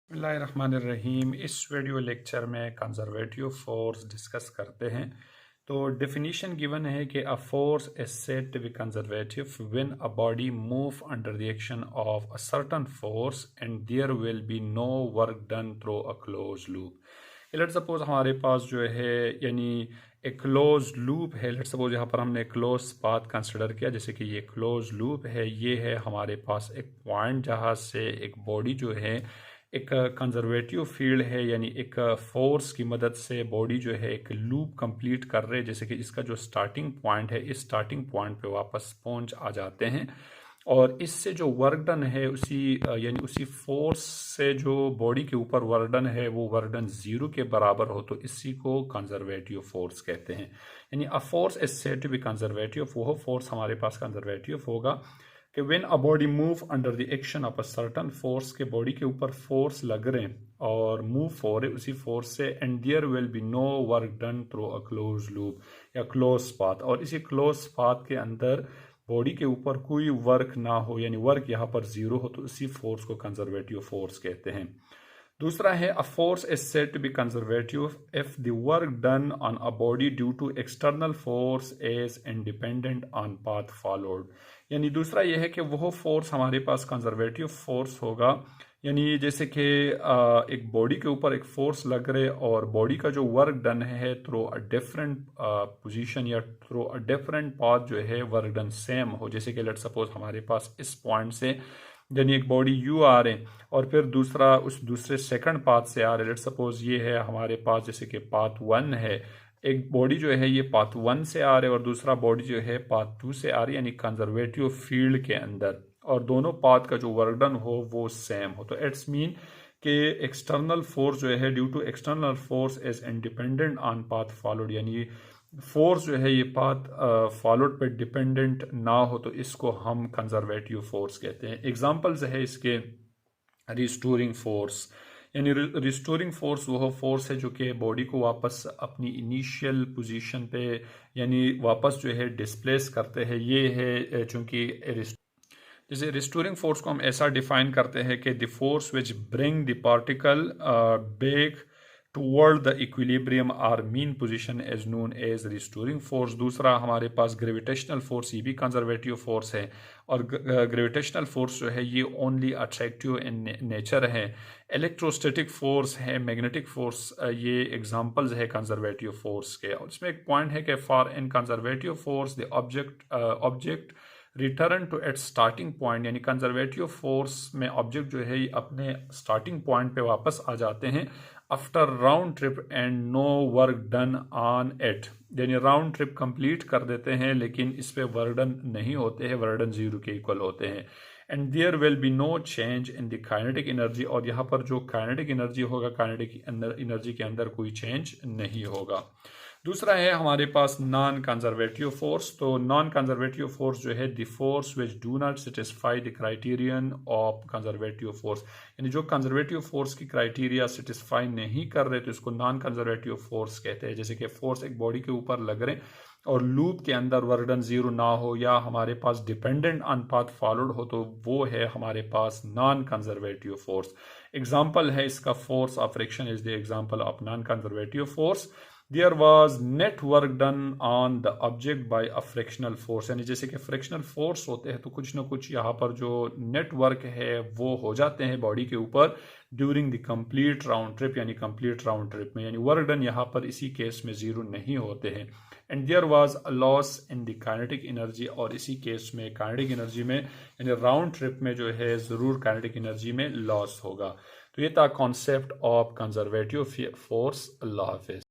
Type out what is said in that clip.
बिस्मिल्लाहिर्रहमानिर्रहीम। इस video lecture में कंजर्वेटिव फोर्स डिस्कस करते हैं। तो डेफिनेशन गिवन है कि a force is said to be conservative when a body move under the action of a certain force and there will be no work done through a close loop. Let's suppose हमारे पास जो है यानी एक close loop है। Let's suppose यहाँ पर हमने क्लोज पाथ कंसिडर किया, जैसे कि ये क्लोज लूप है। ये है हमारे पास एक पॉइंट जहाँ से एक बॉडी जो है एक कंजर्वेटिव फील्ड है, यानी एक फोर्स की मदद से बॉडी जो है एक लूप कंप्लीट कर रहे हैं। जैसे कि इसका जो स्टार्टिंग पॉइंट है, इस स्टार्टिंग पॉइंट पे वापस पहुंच आ जाते हैं और इससे जो वर्क डन है उसी यानी उसी फोर्स से जो बॉडी के ऊपर वर्क डन है वो वर्क डन जीरो के बराबर हो, तो इसी को कंजर्वेटिव फोर्स कहते हैं। यानी a force is said to be conservative, वो फोर्स हमारे पास कंजर्वेटिव होगा कि when a body move under the action of a certain force, के बॉडी के ऊपर फोर्स लग रहे हैं और मूव हो रहे उसी फोर्स से, and there will be no work done through a close loop या क्लोज पाथ, और इसी क्लोज पाथ के अंदर बॉडी के ऊपर कोई वर्क ना हो, यानी वर्क यहाँ पर जीरो हो, तो इसी फोर्स को कंजर्वेटिव फोर्स कहते हैं। दूसरा है a force is said to be conservative if the work done on a body due to external force is independent on path followed. यानी दूसरा यह है कि वह फोर्स हमारे पास कंजर्वेटिव फोर्स होगा, यानी जैसे कि एक बॉडी के ऊपर एक फोर्स लग रहे और बॉडी का जो वर्क डन है थ्रू अ डिफरेंट पोजीशन या थ्रू अ डिफरेंट पाथ जो है वर्क डन सेम हो। जैसे कि लेट सपोज हमारे पास इस पॉइंट से यानी एक बॉडी यू आ रहे और फिर दूसरा उस दूसरे सेकंड पाथ से आ रहे। लेट सपोज ये है हमारे पास जैसे कि पाथ वन है, एक बॉडी जो है ये पाथ वन से आ रहे और दूसरा बॉडी जो है पाथ टू से आ रही, यानी कंजर्वेटिव फील्ड के अंदर, और दोनों पाथ का जो वर्क डन हो वो सेम हो। तो इट्स मीन कि एक्सटर्नल फोर्स जो है due to external force is independent on path followed, यानी फोर्स जो है ये पाथ फॉलोड पे डिपेंडेंट ना हो, तो इसको हम कंजर्वेटिव फोर्स कहते हैं। एग्जांपल्स है इसके रिस्टोरिंग फोर्स, यानी रिस्टोरिंग फोर्स वो फोर्स है जो कि बॉडी को वापस अपनी इनिशियल पोजीशन पे यानी वापस जो है डिस्प्लेस करते हैं। ये है चूंकि जैसे रिस्टोरिंग फोर्स को हम ऐसा डिफाइन करते हैं कि the force which bring the particle back toward the equilibrium or mean position is known as restoring force. दूसरा हमारे पास ग्रेविटेशनल फोर्स, ये भी कंजर्वेटिव फोर्स है, और ग्रेविटेशनल फोर्स जो है ये ओनली अट्रैक्टिव इन नेचर है। इलेक्ट्रोस्टैटिक फोर्स है, मैग्नेटिक फोर्स, ये एग्जांपल्स है कंजर्वेटिव फोर्स के। और इसमें एक पॉइंट है कि for in conservative force the object return to at starting point, यानी कंजर्वेटिव फोर्स में ऑब्जेक्ट जो है अपने स्टार्टिंग पॉइंट पे वापस आ जाते हैं after round trip and no work done on it, यानी राउंड ट्रिप कंप्लीट कर देते हैं लेकिन इस पे वर्क डन नहीं होते हैं, वर्क डन जीरो के इक्वल होते हैं। And there will be no change in the kinetic energy, और यहाँ पर जो काइनेटिक एनर्जी होगा, काइनेटिक एनर्जी के अंदर कोई चेंज नहीं होगा। दूसरा है हमारे पास नॉन कंजर्वेटिव फोर्स। तो नॉन कंजर्वेटिव फोर्स जो है the force which do not satisfy the criterion of conservative force, यानी जो कंजर्वेटिव फोर्स की क्राइटेरिया सेटिस्फाई नहीं कर रहे तो इसको नॉन कंजर्वेटिव फोर्स कहते हैं। जैसे कि फोर्स एक बॉडी के ऊपर लग रहे और लूप के अंदर वर्क डन जीरो ना हो या हमारे पास डिपेंडेंट ऑन पाथ फॉलोड हो, तो वो है हमारे पास नॉन कंजर्वेटिव फोर्स। एग्जाम्पल है इसका force of friction is the example of non conservative force. There was net work done on the object by a frictional force, यानी जैसे कि फ्रिक्शनल फोर्स होते हैं तो कुछ ना कुछ यहाँ पर जो नेटवर्क है वो हो जाते हैं बॉडी के ऊपर during the complete round trip, यानी कंप्लीट राउंड ट्रिप में, यानी वर्क डन यहाँ पर इसी केस में जीरो नहीं होते हैं। And there was a loss in the kinetic energy, और इसी केस में काइनेटिक एनर्जी में यानी राउंड ट्रिप में जो है ज़रूर काइनेटिक एनर्जी में लॉस होगा। तो ये था concept of conservative force. Allah Hafiz.